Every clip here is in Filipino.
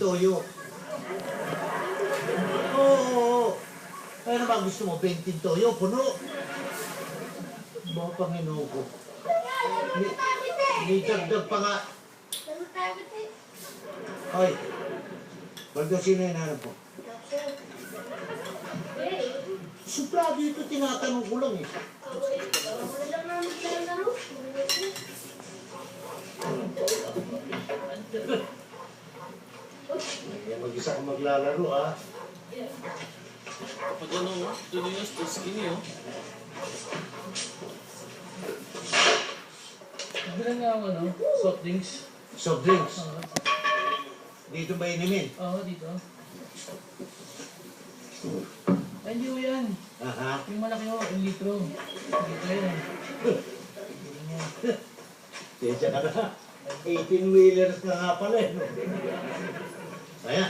toyo. Oo. Kaya naman gusto mo, 20 toyo, puno. Mga Panginoon ko. May dagdag pa nga. Hoy. Baldo, sino yung nanap po? Suplado ito, tinatanong ko lang eh. Mag-isa ka maglalaro, ah. Kapag ano, tuloy yung skinny, oh. Bilang nga ako, no? Soft drinks. Soft drinks. Dito ba inumin? Oo, dito. Ay, hindi ko yan. Aha. Yung malaki ko, 1 litro. Dito yan. Tensya ka na. 18-wheelers ka nga pala eh. Kaya.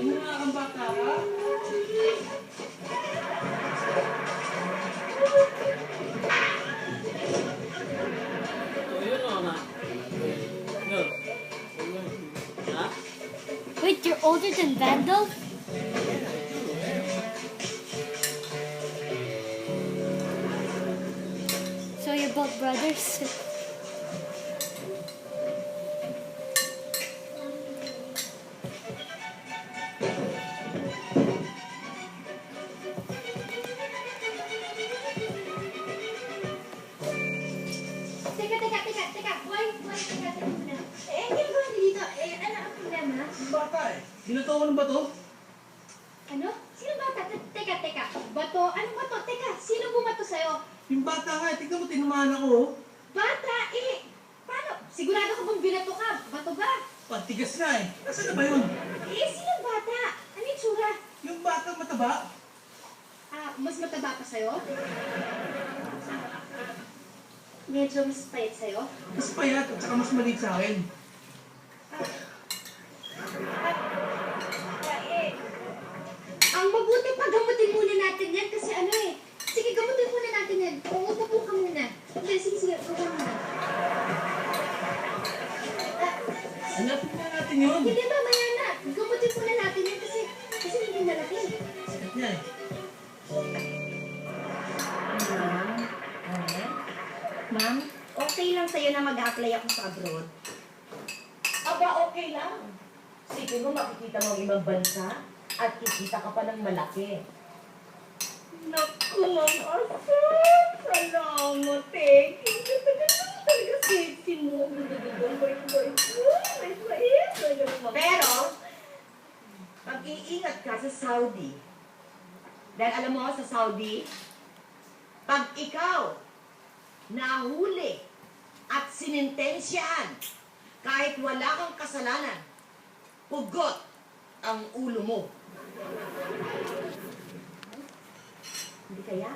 Ano nga kang bata ka? Ayun o, na. No. Ha? Wait, you're older than Vandal? So you're both brothers? Teka. Boy, teka muna. Hindi ko dito. Ano ang problema? Bata eh. Ginatawa ba to? Ano? Sino bata? Teka. Bato? Anong bato? Teka, sino bumato sa'yo? Yung bata nga, tignan mo, tinumahan ako, oh. Bata? Paano? Sigurado ko bang binato ka? Bato ba? Patigas nga eh. Nasaan na ba yun? Sino bata? Ano yung tsura? Yung bata mataba? Mas mataba pa sa'yo? Medyo mas payat sa'yo? Mas payat at saka mas maliit sa akin. Ang mabuti pa, gamutin muna natin yan kasi ano eh. Sige, gamutin muna natin yan. Upo ka muna. Hindi, sige, upo ka muna. Hanapin na natin yun. Hindi, mamaya na. Gamutin muna natin yan kasi hindi malaki. Sakit niya eh. Ma'am, okay lang sa'yo na mag-apply ako sa abroad? Aba, okay lang. Sige mo, makikita mo ang ibang bansa at kikita ka pa ng malaki. Naku, Ma'am Asad! Salamat eh! Ganda-ganda mo talaga safety mo. Pero, pag-iingat ka sa Saudi. Dahil alam mo, sa Saudi, pag ikaw nahuli at sinintensyahan kahit wala kang kasalanan, pugot ang ulo mo. Hindi kaya?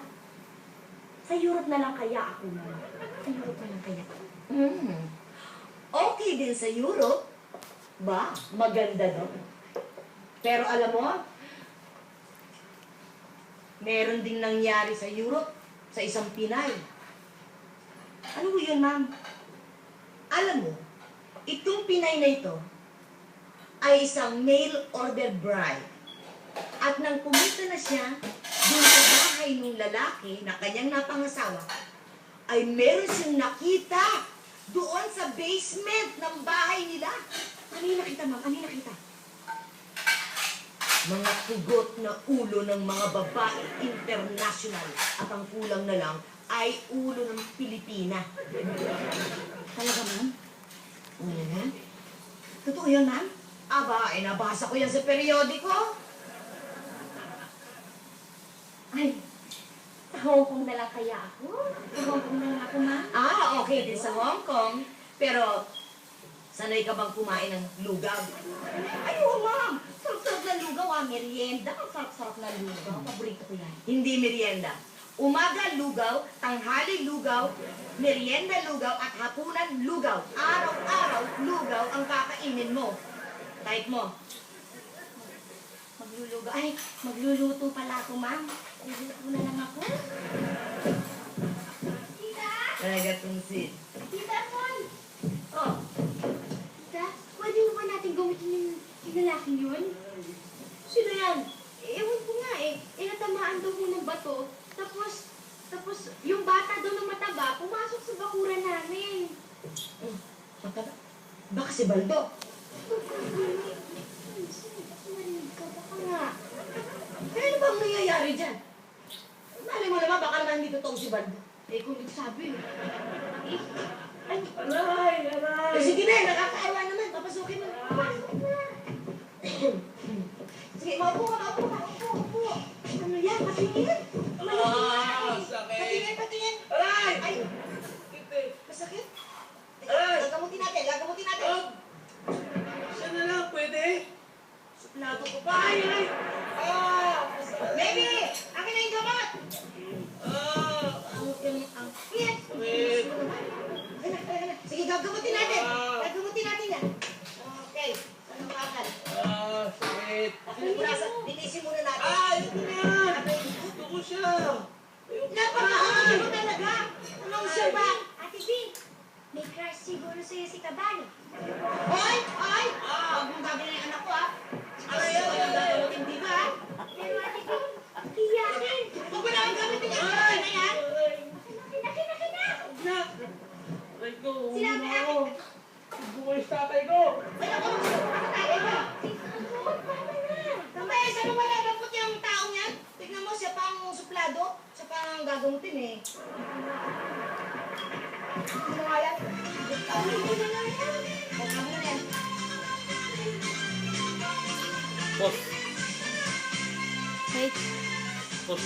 Sa Europe na lang kaya ako, Ma'am. Sa Europe na lang kaya. Okay din sa Europe. Ba, maganda no? Pero alam mo, meron ding nangyari sa Europe sa isang Pinay. Ano mo yun, ma'am? Alam mo, itong Pinay na ito ay isang mail order bride. At nang pumunta na siya doon sa bahay ng lalaki na kanyang napangasawa, ay meron siyang nakita doon sa basement ng bahay nila. Ano yung nakita, ma'am? Ano yung nakita? Mga kugot na ulo ng mga babae international. At ang kulang na lang ay ulo ng Pilipina. Talaga, Ma'am? Totoo yun, ma'am? Aba, nabasa ko yan sa periodiko. Ay, sa Hong Kong na lang kaya ako? Sa Hong Kong na lang ako, Ma'am? Okay din sa Hong Kong. Pero, sanay ka bang kumain ng lugaw? Ay, oo, ma'am. Sarap-sarap na lugaw, merienda. Ang sarap-sarap na lugaw. Paborito ko yan. Hindi merienda. Umaga, lugaw. Tanghali, lugaw. Merienda, lugaw. At hapunan, lugaw. Araw-araw, lugaw ang kakainin mo. Kahit mo. Magluluto. Ay, magluluto pala ako, Ma'am. Magluluto na lang ako. Tita? Nagatunsin. Tita Apol! Oh, Tita, pwede mo ba natin gamitin yung lalaking yun? sino yan? Ewan ko nga eh. Natamaan daw mo ng bato. Tapos yung bata daw ng mataba, pumasok sa bakuran namin. Mataba? Baka si Baldo. Marinig ka, baka nga. Eh, ano bang nangyayari dyan? Malay mo naman, baka naman hindi totoong si Baldo. Eh, kung nagsabi. Ay, Eh, sige na, nakakaawa naman. Papasukin mo. Sige, maupo ka. Ano yan? Patingin. Patingin. Ay! Masakit? Gagamutin natin. Siya na lang, pwede? Suplado ko pa. Baby! Akin na yung gamot! Ang hit! Sige, gagamutin natin yan. Okay. Anong bakal? Sakit. Linisin muna natin. Ito na! Gusto ko siya! Napaka-ano talaga? Anong siya ba? Ate B, may crush siguro sa'yo si Kabali. Hoy! Huwag mong gagawin yung anak ko, ha? Gagamutin, di ba? Pero Ate B, hiyakin. Huwag mo na ang gamitin yung gamot na yan. Akin na. Na! Aray ko, Sinabi ulo ako. Bumayos tatay ko! Ay, ako! Tatay ko! Kamay, saan mo malalampot yung taong yan? Tignan mo, siya pang suplado. Siya pang gagamutin, eh. Ano nga yan? Huwag ka muna yan. Boss, Wait. boss